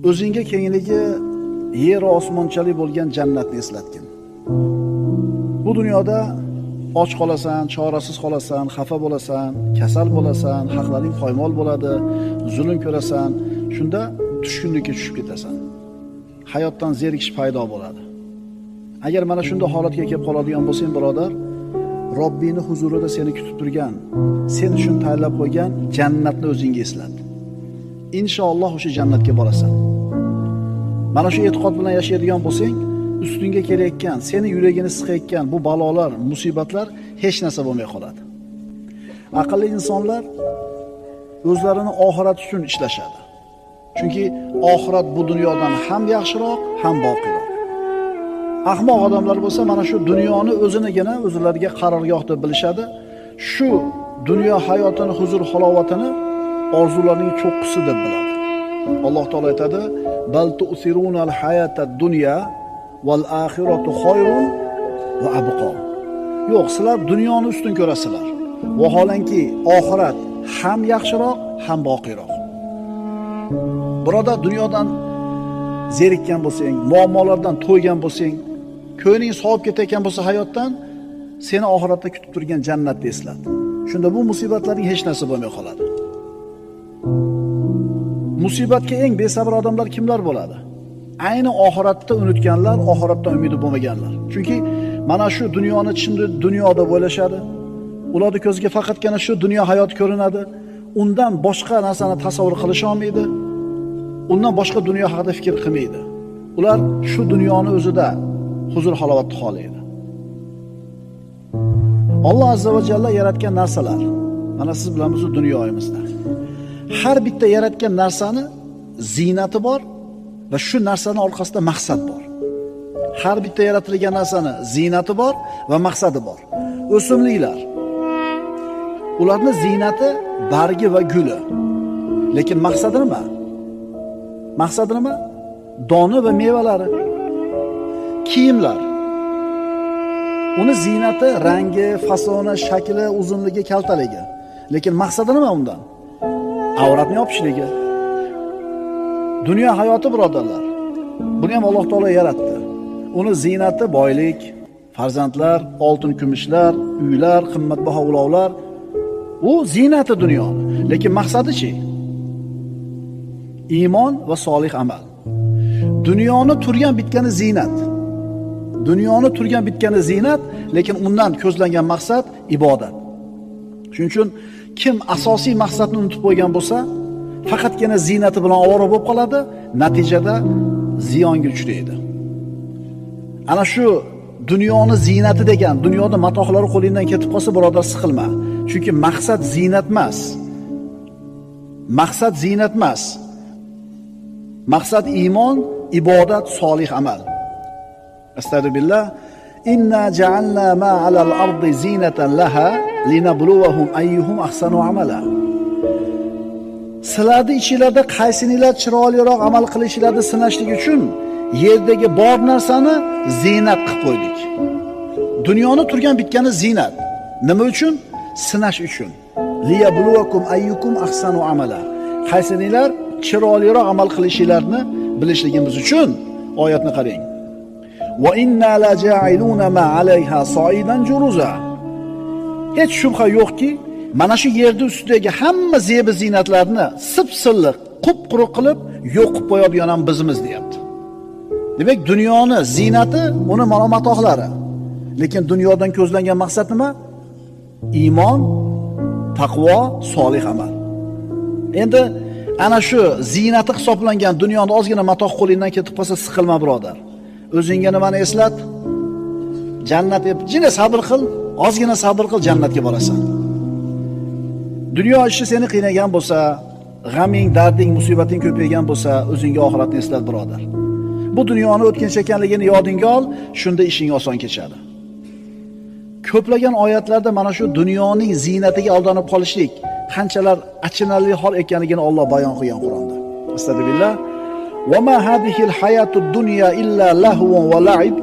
O'zingga kengligi yer osmonchalik bo'lgan jannatni eslatgin. Bu dunyoda och qolasan, chorasiz qolasan, xafa bo'lasan, kasal bo'lasan, haqlaring poymol bo'ladi, zulm ko'rasan, shunda tushkunlikka tushib ketasan. Hayotdan zerikish paydo bo'ladi. Agar mana shunday holatga kelib qoladigan bo'lsang, birodar, Robbini huzurida seni kutib turgan, sen uchun tayyorlab qo'ygan jannatni o'zingga eslat. Inshaalloh o'sha jannatga borasan. Mana shu e'tiqod bilan yashaydigan bo'lsang, ustingga kelayotgan, seni yuragini siqayotgan bu balolar, musibatlar hech narsa bo'lmay qoladi. Aqlli insonlar o'zlarini oxirat uchun ishlashadi. Chunki oxirat bu dunyodan ham yaxshiroq, ham boqiroq. Ahmoq odamlar bo'lsa, mana shu dunyoni o'zinigina o'zlariga qarorgoh deb bilishadi. Shu dunyo hayotini, huzur halovatini orzularining cho'qqisi deb biladi. Alloh taolo aytadi: "Bal tu'sirunal hayatad dunya val axiratu xoyrun va abqa." Yo'q, sizlar dunyoni ustun ko'rasizlar. Vaholanki oxirat ham yaxshiroq, ham boqiroq. Birodar, dunyodan zerikkan bo'lsang, muammolardan to'ygan bo'lsang, ko'ngling sovib ketayotgan bo'lsa hayotdan, seni oxiratda kutib turgan jannatni eslat. Shunda bu musibatlarning hech narsa bo'lmay qoladi. Musibatga eng besabr odamlar kimlar bo'ladi? Ayni oxiratda unutganlar, oxiratdan umidi bo'lmaganlar. Chunki mana shu dunyoni ichida dunyoda bo'lashadi. Ularning ko'ziga faqatgina shu dunyo hayoti ko'rinadi. Undan boshqa narsani tasavvur qilisha olmaydi. Undan boshqa dunyo haqida fikr qilmaydi. Ular shu dunyoni o'zida huzur halovatni xohlaydi. Alloh azza va jalla yaratgan narsalar, mana siz bilamiz bu dunyoyimizda. Har bitta yaratgan narsani ziynati bor va shu narsani orqasida maqsad bor. Har bitta yaratilgan narsani ziynati bor va maqsadi bor. O'simliklar, ularning ziynati bargi va guli. Lekin maqsadi nima? Maqsadi nima? Doni va mevalari. Kiyimlar. Uni ziynati rangi, fasoni, shakli, uzunligi, kaltaligi. Lekin maqsadi nima undan? Avratni yopishligi. Dunyo hayoti, birodarlar. Buni ham Alloh taolo yaratdi. Uni ziynati boylik, farzandlar, oltin kumushlar, uylar, qimmatbaho ulovlar. U ziynati dunyo. Lekin maqsadi-chi? Iymon va solih amal. Dunyoni turgan bitgani ziynat. Dunyoni turgan bitgani ziynat, lekin undan ko'zlangan maqsad ibodat. Shuning uchun kim asosiy maqsadni unutib qo'ygan bo'lsa, faqatgina ziynati bilan ovora bo'lib qoladi, natijada ziyonga uchraydi. Ana shu dunyoni ziynati degan, dunyoda matohlari qo'lingdan ketib qolsa, birodar, siqilma. Chunki maqsad ziynat emas. Maqsad ziynat emas. Maqsad iymon, ibodat, solih amal. Astagfirullah. Inna ja'alna ma 'alal ardi zinatan laha linabluwahum ayyuhum ahsanu amala. Sizlarning ichingizda qaysinilar chiroyliroq amal qilishlarini sinashlik uchun yerdagi bor narsani ziynat qilib qo'ydik. Dunyoni turgan bitgani ziynat. Nima uchun? Sinash uchun. Liyabluwakum ayyukum ahsanu amala. Qaysinilar chiroyliroq amal qilishlarini bilishligimiz uchun. Oyatni qarang. Va inna la ja'iluna ma 'alayha sa'idan juruza. Hech shubha yo'qki, mana shu yerda ustidagi hamma zebi ziynatlarni sip-silliq, qup-quruq qilib yo'q qilib qo'yadigan ham bizimiz, deyapti. Demak, dunyoni ziynati uni matohlari. Lekin dunyodan ko'zlangan maqsad nima? Iymon, taqvo, solih amal. Endi ana shu ziynati hisoblangan dunyoni ozgina matoh qo'lingdan ketib qolsa, siqilma, birodar. O'zingga nimani eslat? Jannat deb jina sabr qil, ozgina sabr qil, jannatga borasan. Dunyo ishi seni qiynagan bo'lsa, g'aming, darding, musibating ko'paygan bo'lsa, o'zingga oxiratni eslat, birodar. Bu dunyoni o'tkinchi ekanligini yodingga ol, shunda ishing oson kechadi. Ko'plagan oyatlarda mana shu dunyoning ziynatiga aldanib qolishlik qanchalar achinarli hol ekanligini Alloh bayon qilgan Qur'onda. Astagfirullah. Va ma hadihil hayatud dunya illa lahwun va la'ib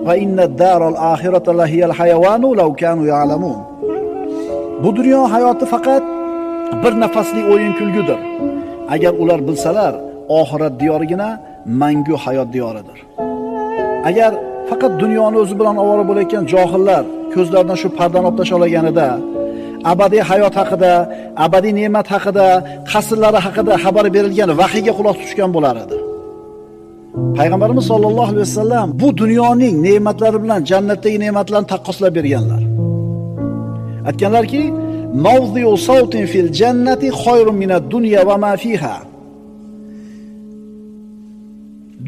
va inna ad-daral akhirata lahiyal hayawanu law kanu ya'lamun. Bu dunyo hayoti faqat bir nafaslik o'yin kulgudir. Agar ular bilsalar, oxirat diyorigina mangu hayot diyoridir. Agar faqat dunyoni o'zi bilan ovora bo'layotgan johillar ko'zlaridan shu pardani olib tashlab olganida abadiy hayot haqida, abadiy ne'mat haqida, qasrlari haqida xabar berilgan vahiyga quloq tutgan bo'lar edi. Payg'ambarimiz sollallohu alayhi vasallam bu dunyoning ne'matlari bilan jannatdagi ne'matlarni taqqoslab berganlar. Aytganlarki, mawdhi'u sawtin fil jannati khayrun minad dunya va ma fiha.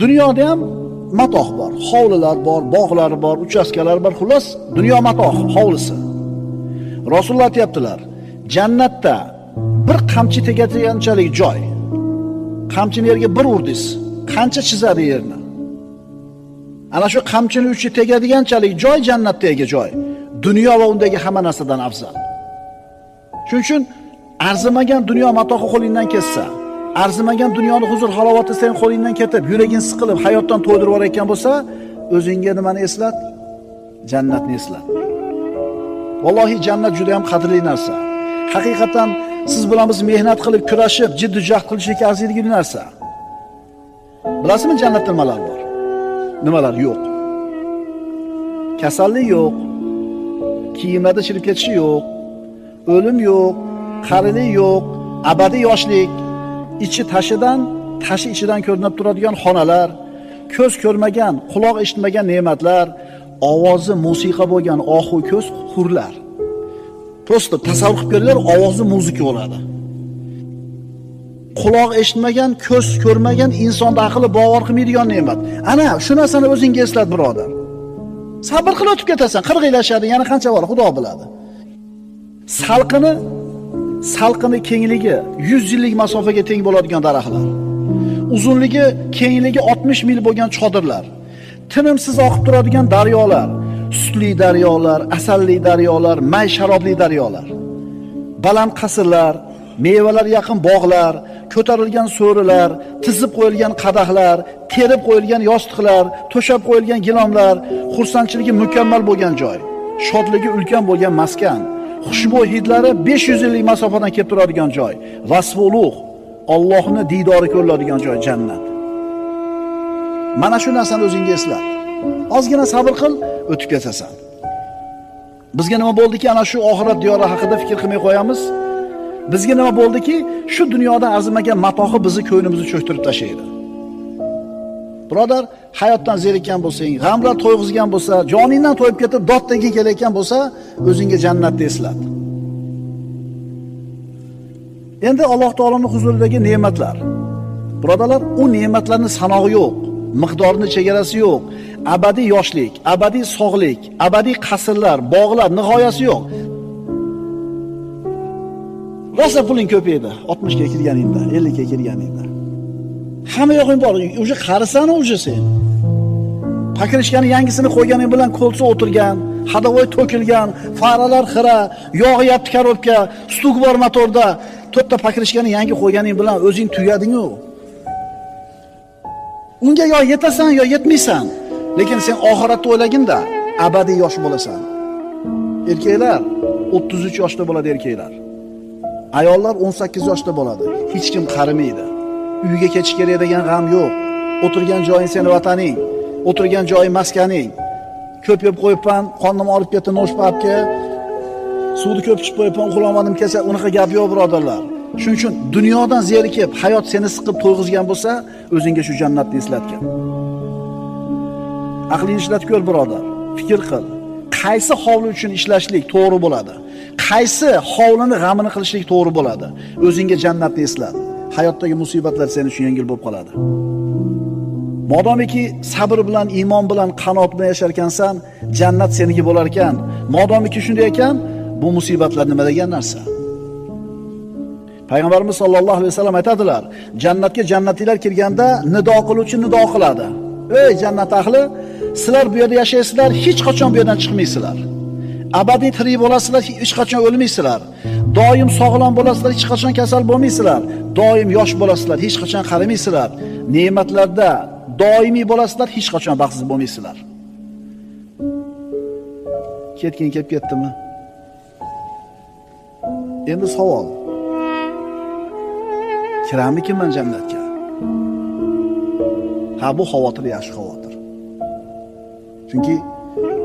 Dunyoda ham matoh bor, hovlilar bor, bog'lar bor, uchastkalar bor, xullas dunyo matoh, hovlisi. Rasululloh aytibdilar, jannatda bir qamchi tegadiganchalik joy. Qamchini yerga bir urdingiz, qancha chizadi yerni. Ana shu qamchini uchi tegadiganchalik joy jannatdagi joy. Dunyo va undagi hamma narsadan afzal. Shuning uchun arzimagan dunyo matohi qo'lingdan ketsa, arzimagan dunyoni huzur halovati sen qo'lingdan ketib, yuraging siqilib, hayotdan to'ydirib yuborayotgan bo'lsa, o'zingga nimani eslat? Jannatni eslat. Vallohi jannat juda ham qadrli narsa. Haqiqatan siz bilan biz mehnat qilib, kurashib, jiddiy jahd qilishga arziydigan narsa. Bilasizmi jannatda nimalar bor? Nimalar yo'q? Kasallik yo'q, kiyimlarda chirib ketishi yo'q, o'lim yo'q, qarilik yo'q, abadiy yoshlik, ichi tashi ichidan ko'rinib turadigan xonalar, ko'z ko'rmagan, quloq eshitmagan ne'matlar, ovozi musiqa bo'lgan ohu ko'z hurlar. Prosta tasavvur qilib ko'ringlar, ovozi muzika bo'ladi. Quloq eshitmagan, ko'z ko'rmagan, insonda aqli bovar qilmaydigan ne'mat. Ana shu narsani o'zingga eslat, birodar. Sabr qilib o'tib ketasan, 40 yil yashadi, yana qancha bor, Xudo biladi. Salqini kengligi 100 yillik masofaga teng bo'ladigan daraxtlar. Uzunligi, kengligi 60 mil bo'lgan chodirlar. Tinimsiz oqib turadigan daryolar, sutli daryolar, asalli daryolar, may sharobli daryolar. Baland qasrlar, mevalar yaqin bog'lar, ko'tarilgan so'rilar, tizib qo'yilgan qadahlar, terib qo'yilgan yostiqlar, to'shab qo'yilgan gilomlar, xursandchiligi mukammal bo'lgan joy, shodligi ulkan bo'lgan maskan, xushbo'y hidlari 500 yillik masofadan kelib turadigan joy, vasfi ulug', Allohning diydori ko'riladigan joy jannat. Mana shu narsani o'zingga eslat. Ozgina sabr qil, o'tib ketasan. Bizga nima bo'ldiki, ana shu oxirat diyori haqida fikr qilmay qo'yamiz? Bizga nima bo'ldiki, shu dunyoda arzimagan matohi bizni ko'nglimizni cho'ktirib tashlaydi. Birodar, hayotdan zerikkan bo'lsang, g'amlar to'yg'izgan bo'lsa, joningdan to'yib ketib doddaga kelayotgan bo'lsa, o'zingga jannatni eslat. Endi Alloh taoloning huzuridagi ne'matlar. Birodarlar, u ne'matlarning sanog'i yo'q, miqdorining chegarasi yo'q. Abadiy yoshlik, abadiy sog'lik, abadiy qasrlar, bog'lar nihoyasi yo'q. Rosa puling ko'paydi, 60 ga kirganingda, 50 ga kirganingda. Hamma yo'qing bor, uje qarisan uje sen. Pakrishkani yangisini qo'yganing bilan qo'lsa o'tirgan, hadavoy to'kilgan, faralar xira, yog'yapti karobka, stuk bor motorda, to'rtta pakrishkani yangi qo'yganing bilan o'zing tugading-ku. Unga yo yetasan yo yetmaysan, lekin sen oxiratni o'ylaginda abadiy yosh bo'lasan. Erkaklar 33 yoshda bo'ladi erkaklar. Ayollar 18 yoshda bo'ladi. Hech kim qarimaydi. Uyga ketish kerak degan g'am yo'q. O'tirgan joying seni vataning, o'tirgan joying maskaning. Ko'p yeb qo'yibman, qornim olib ketdi no'sh papga. Suvni ko'p ichib qo'yibman, uxlamadim kesa, unaqa gap yo'q birodarlar. Shuning uchun dunyodan zerikib, hayot seni siqib to'yg'izgan bo'lsa, o'zingga shu jannatni eslatgan. Aqlingni ishlatib ko'r birodar, fikr qil. Qaysi hovli uchun ishlashlik to'g'ri bo'ladi? Qaysi hovlini g'amini qilishlik to'g'ri bo'ladi? O'zingga jannatni eslat. Hayotdagi musibatlar seni uchun yengil bo'lib qoladi. Modomiki sabr bilan, iymon bilan, qanoat bilan yashar ekansan, jannat seniki bo'lar ekan. Modomiki shunday ekan, bu musibatlar nima degan narsa? Payg'ambarimiz sollallohu alayhi vasallam aytadilar, jannatga jannatiylar kirganda nido qiluvchi nido qiladi. Ey jannat ahli, sizlar bu yerda yashaysizlar, hech qachon bu yerdan chiqmaysizlar. Abadiy tirik bo'lasizlar, hech qachon o'lmaysizlar. Doim sog'lom bo'lasizlar, hech qachon kasal bo'lmaysizlar. Doim yosh bo'lasizlar, hech qachon qaramaysizlar. Ne'matlarda doimiy bo'lasizlar, hech qachon baxtsiz bo'lmaysizlar. Ketgin kelib ketdimi? Endi savol. Kirammikin men jannatga? Ha, bu xavotir yaxshi xavotir. Chunki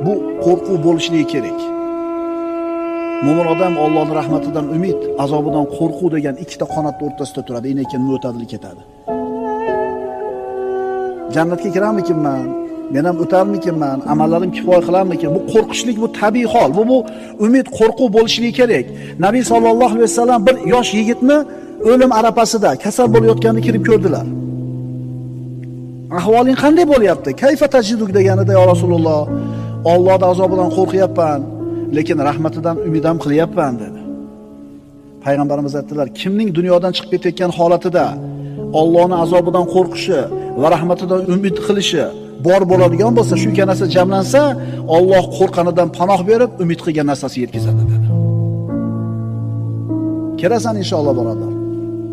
bu qo'rquv bo'lishligi kerak. Mo'min odam Allohning rahmatidan umid, azobidan qo'rquv degan ikkita qanot o'rtasida turadi, keyin mo'tadil ketadi. Jannatga kirammikinman? Men ham o'tarmikinman? Amallarim kifoya qilarmikin? Bu qo'rqishlik, bu tabiiy hol. Bu umid, qo'rquv bo'lishligi kerak. Nabiy sallallohu alayhi vasallam bir yosh yigitni o'lim arafasida kasal bo'layotganini kirib ko'rdilar. Ahvoling qanday bo'lyapti? Kayfa tajiduk deganida, ya Rasululloh, Allohning azobidan qo'rqyapman, lekin rahmatidan umid ham qilyapman dedi. Payg'ambarimiz aytdilar, kimning dunyodan chiqib ketayotgan holatida Allohning azobidan qo'rqishi va rahmatidan umid qilishi bor bo'ladigan bo'lsa, shu ikki narsa jamlansa, Alloh qo'rqqanidan panoh berib, umid qilgan narsasi yetkazadi dedi. Kelasan inshaalloh birodar.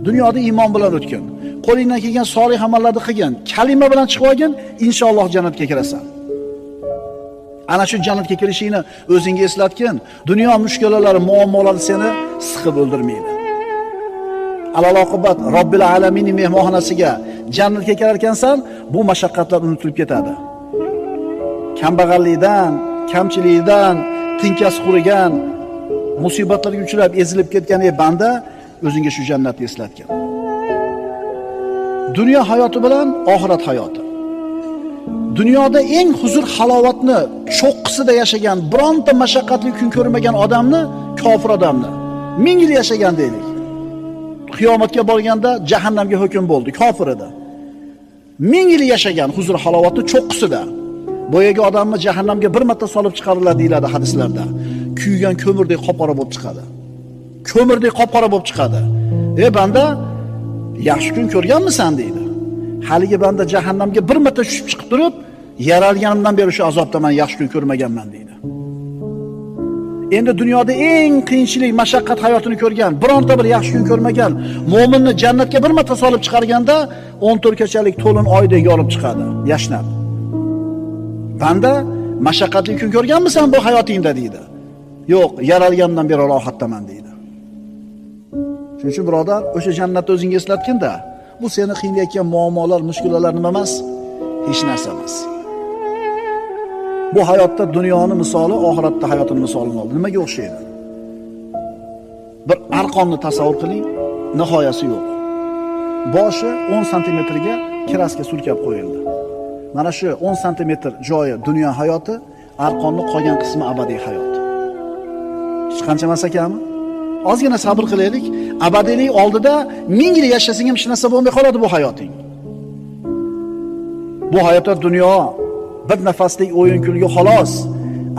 Dunyoda iymon bilan o'tgin, qo'lingdan kelgan solih amallarni qilgin, kalima bilan chiqib olgin, inshaalloh jannatga kirasan. Ana shu jannatga kirishingni o'zingga eslatgin. Dunyo mushkulalari, muammolari seni siqib o'ldirmaydi. Alaloqibat Robbil alaminning mehmonxonasiga, jannatga kirar ekansan, bu mashaqqatlar unutilib ketadi. Kambag'allikdan, kamchilikdan, tinkasi qurigan, musibatlarga uchrab ezilib ketgan banda o'zingga shu jannatni eslatgin. Dunyo hayoti bilan oxirat hayoti. Dunyoda eng huzur halovatni cho'qqisida yashagan, bironta mashaqqatli kun ko'rmagan odamni, kofir odamni 1000 yil yashagan deylik. Qiyomatga borganda jahannamga hukm bo'ldi, kofir edi. 1000 yil yashagan huzur halovatni cho'qqisida. Boyaga odamni jahannamga bir marta solib chiqariladi deyiladi hadislarda. Kuygan ko'mirdek qop-qora bo'lib chiqadi. Ko'mirdek qop-qora bo'lib chiqadi. Banda, yaxshi kun ko'rganmisan deydi. Haligi banda jahannamga bir marta tushib chiqib turib, yaralganimdan beri shu azobdaman, yaxshi kun ko'rmaganman deydi. Endi dunyoda eng qiyinchilik, mashaqqat hayotini ko'rgan, bironta bir yaxshi kun ko'rmagan mo'minni jannatga bir marta solib chiqarganda 14 kechalik to'lin oydek yorib chiqadi, yashnab. Banda, mashaqqatli kun ko'rganmisan bu hayotingda deydi. Yo'q, yaralgandan beri rohatdaman deydi. Shuning uchun birodar, o'sha jannatni o'zingga eslatgin-da, bu seni qiynayotgan muammolar, mushkulalar nima emas? Hech narsa emas. Bu hayotda dunyoning misoli, oxiratda hayotning misolini oldi. Nimaga o'xshaydi? Bir arqonni tasavvur qiling, nihoyasi yo'q. Boshi 10 santimetrga kraska surkab qo'yildi. Mana shu 10 santimetr joyi dunyo hayoti, arqonning qolgan qismi abadiy hayot. Hech qancha emas ekanmi? Ozgina sabr qilaylik. Abadiylik oldida 1000 yil yashasang ham hech narsa bo'lmay qoladi bu hayoting. Bu hayotda dunyo bir nafaslik o'yin kulgi xolos.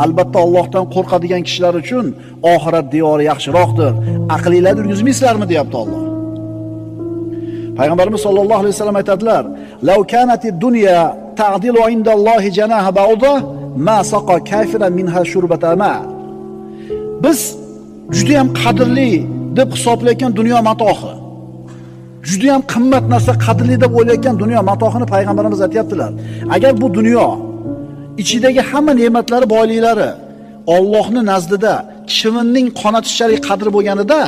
Albatta Allohdan qo'rqadigan kishilar uchun oxirat diyori yaxshiroqdir. Aqlingizlarni yurgizmaysizlarmi deyapti Alloh. Payg'ambarimiz sollallohu alayhi vasallam aytadilar: "Law kanatid dunya ta'dilu indallohi janaha ba'udah ma saqa kafiran minha shurbata ma." Biz juda ham qadrli deb hisoblayotgan dunyo matohi, juda ham qimmat narsa, qadrli deb o'ylayotgan dunyo matohini payg'ambarimiz aytibdilar. Agar bu dunyo ichidagi hamma ne'matlari, boyliklari Allohning nazdida chivinning qonatishchalik qadri bo'lganida,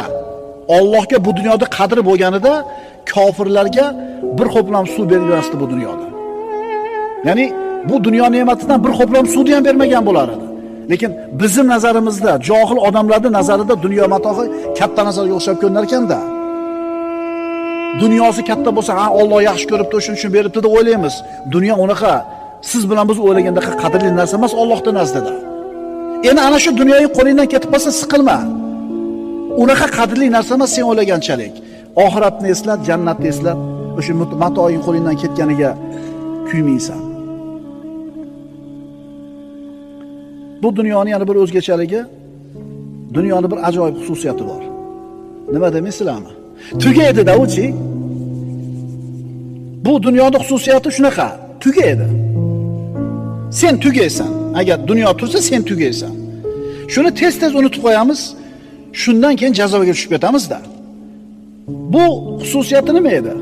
Allohga bu dunyoda qadri bo'lganida, kofirlarga bir xo'plam suv bermasdi bu dunyoda. Ya'ni bu dunyo ne'matidan bir xo'plam suvni ham bermagan bo'lar edi. Lekin bizning nazarimizda, johil odamlarning nazarida dunyo matohi katta nazarga o'xshab ko'rinar ekanda. Dunyosi katta bo'lsa, ha Alloh yaxshi ko'ribdi, shuning uchun beribdi deb o'ylaymiz. Dunyo unaqa siz bilan biz o'ylaganda qadrli narsa emas Allohning nazdida. Endi ana shu dunyoning qo'lingdan ketib qolsa siqilma. Unaqa qadrli narsa emas sen o'ylaganchalik. Oxiratni eslat, jannatni eslat, o'sha matoing qo'lingdan ketganiga kuymaysan. Bu dunyoning yana bir o'zgachaligi, dunyoning bir ajoyib xususiyati bor. Nima demaysizlarmi? Tugaydi-da uchi. Bu dunyoning xususiyati shunaqa, tugaydi. Sen tugaysan. Agar dunyo tursa sen tugaysan. Shuni tez-tez unutib qo'yamiz. Shundan keyin jazoga tushib ketamiz-da. Bu xususiyati nima edi?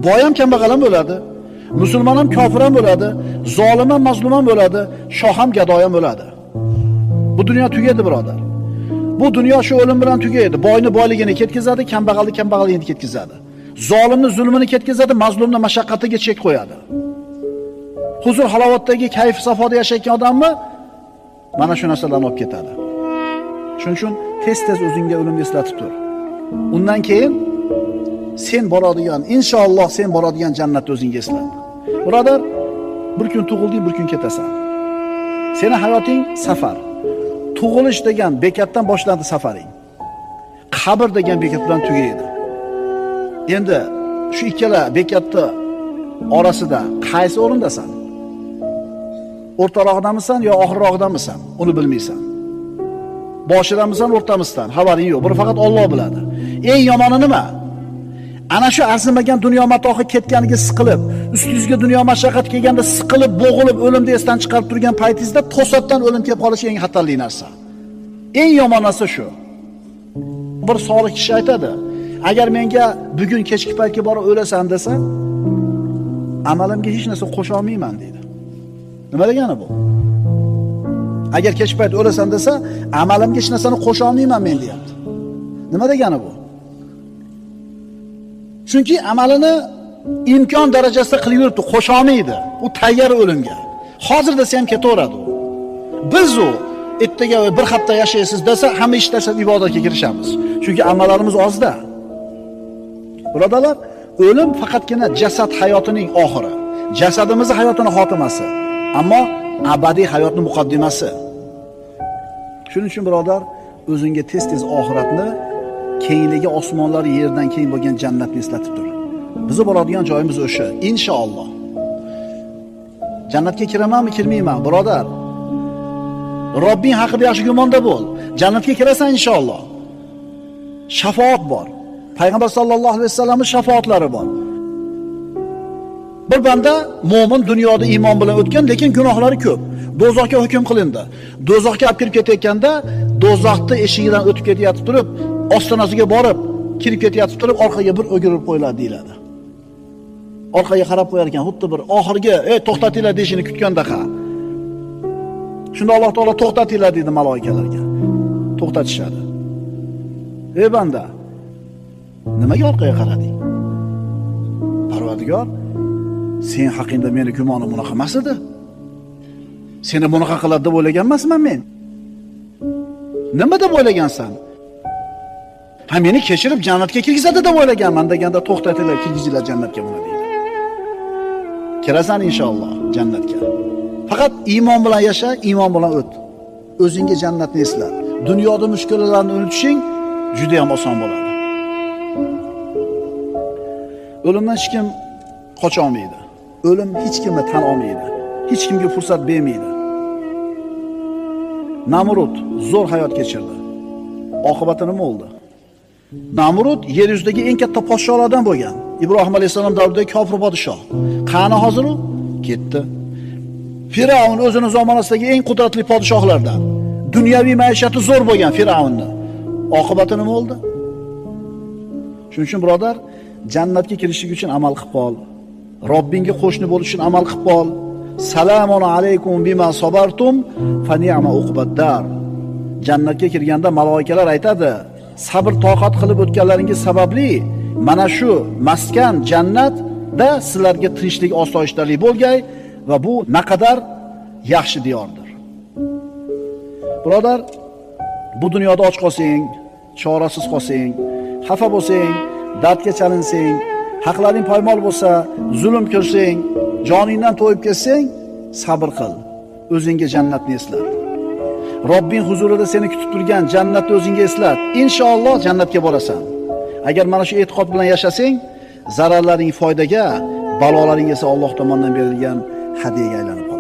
Boy ham kambag'al ham bo'ladi. Musulmon ham kofir ham bo'ladi, zolim ham mazlum ham bo'ladi, shoh ham gado ham bo'ladi. Bu dunyo tugaydi birodar. Bu dunyo shu o'lim bilan tugaydi. Boyni boyligini ketkazadi, kambag'alni kambag'alligini ketkazadi. zolimni zulmini ketkazadi, mazlumni mashaqqatiga chek qo'yadi. Huzur halovatdagi kayf safoda yashayotgan odamni mana shu narsalarni olib ketadi. Shuning uchun tez-tez o'zingga o'limni eslatib tur. Undan keyin sen boradigan, inshaalloh sen boradigan jannatni o'zingga eslat. Birodar, bir kun tug'ilding, bir kun ketasan. Seni hayoting safar. Tug'ilish degan bekatdan boshlandi safaring. Qabr degan bekat bilan tugaydi. Endi shu ikkala bekatni orasida qaysi o'rindasan? O'rtaroqdamisan yo oxirroqdamisan? Uni bilmaysan. Boshidamisan, o'rtamizdan xabaring yo'q. Buni faqat Alloh biladi. Eng yomoni nima? Ana shu arzimagan dunyo matohi ketganiga siqilib, ustingizga dunyo mashaqqat kelganda siqilib, bo'g'ilib, o'limni esdan chiqarib turgan paytingizda to'satdan o'lim kelib qolishi eng xatarli narsa. Eng yomon narsa shu. Bir solih kishi aytadi, agar menga bugun kechki paytga borib o'lasan desa, amalimga hech narsa qo'sha olmayman deydi. Nima degani bu? Agar kech payt o'lasan desa, amalimga hech narsani qo'sha olmayman men deyapti. Nima degani bu? Chunki amalini imkon darajasida qilib yuribdi, qo'sha olmaydi. U tayyor o'limga. Hozir desa ham ketaveradi u. Biz u ertaga bir hafta yashaysiz desa, hamma ish tashlab ibodatga kirishamiz. Chunki amallarimiz ozda. Birodalar, o'lim faqatgina jasad hayotining oxiri. Jasadimiz hayotining xotimasi, ammo abadiy hayotning muqaddimasi. Shuning uchun birodar, o'zingga tez-tez oxiratni, kengligi osmonlar yerdan keng bo'lgan jannatni eslatib tur. Bizni boradigan joyimiz o'sha, inshaalloh. Jannatga kiramanmi, kirmayman, birodar? Robbing haqida yaxshi gumonda bo'l. Jannatga kirasan inshaalloh. Shafaat bor. Payg'ambar sollallohu alayhi vasallamning shafaatlari bor. Bir banda mo'min dunyoda iymon bilan o'tgan, lekin gunohlari ko'p. Do'zaxga hukm qilindi. Do'zaxga olib kirib ketayotganda, do'zaxni eshigidan o'tib ketayotib turib, ostonasiga borib, kirib ketayotib turib, orqaga bir o'girib qo'yiladi deyiladi. Orqaga qarab qo'yar ekan, xuddi bir oxirgi, to'xtatinglar deyishini kutgandaqa. Shunda Alloh taolo to'xtatinglar dedi maloikalarga. To'xtatishadi. Ey banda, nimaga orqaga qarading? Parvardigor, sen haqingda meni gumonim bunaqa emas edi. Seni bunaqa qiladi deb o'ylagan emasman men. Nima deb o'ylagansan? Ha, meni kechirib jannatga kirgizadi deb o'ylaganman deganda to'xtatinglar, kirgizinglar jannatga buni deydi. Kirasan inshaalloh jannatga. Faqat iymon bilan yasha, iymon bilan o't. O'zingga jannatni eslat. Dunyoda mushkulalarni unutishing juda ham oson bo'ladi. O'limdan hech kim qocha olmaydi. O'lim hech kimni tan olmaydi. Hech kimga fursat bermaydi. Namrud zo'r hayot kechirdi. Oqibati nima bo'ldi? Namrud yer yuzidagi eng katta podshohlardan bo'lgan. Ibrohim alayhisalom davridagi kofir podshoh. Qani hozir u? Ketdi. Firavun o'zining zamonasidagi eng qudratli podshohlardan. Dunyoviy maishati zo'r bo'lgan Firavunni. Oqibati nima bo'ldi? Shuning uchun birodar, jannatga kirishlik uchun amal qilib qol. Robbingga qo'shni bo'lish uchun amal qilib qol. Salamun alaykum bima sabartum fa ni'ma uqbaddar. Jannatga kirganda maloikalar aytadi, sabr toqat qilib o'tganlaringiz sababli mana shu maskan jannatda sizlarga tinchlik, osoyishtalik bo'lgay va bu naqadar yaxshi diyordir. Birodar, bu dunyoda och qolsang, chorasiz qolsang, xafa bo'lsang, dardga chalinsang, haqlaring poymol bo'lsa, zulm ko'rsang, joningdan to'yib ketsang, sabr qil. O'zingga jannatni eslat. Robbing huzurida seni kutib turgan jannatni o'zingga eslat. Inshaalloh jannatga borasan. Agar mana shu e'tiqod bilan yashasang, zararlaring foydaga, balolaring esa Alloh tomonidan berilgan hadiyaga aylanib qoladi.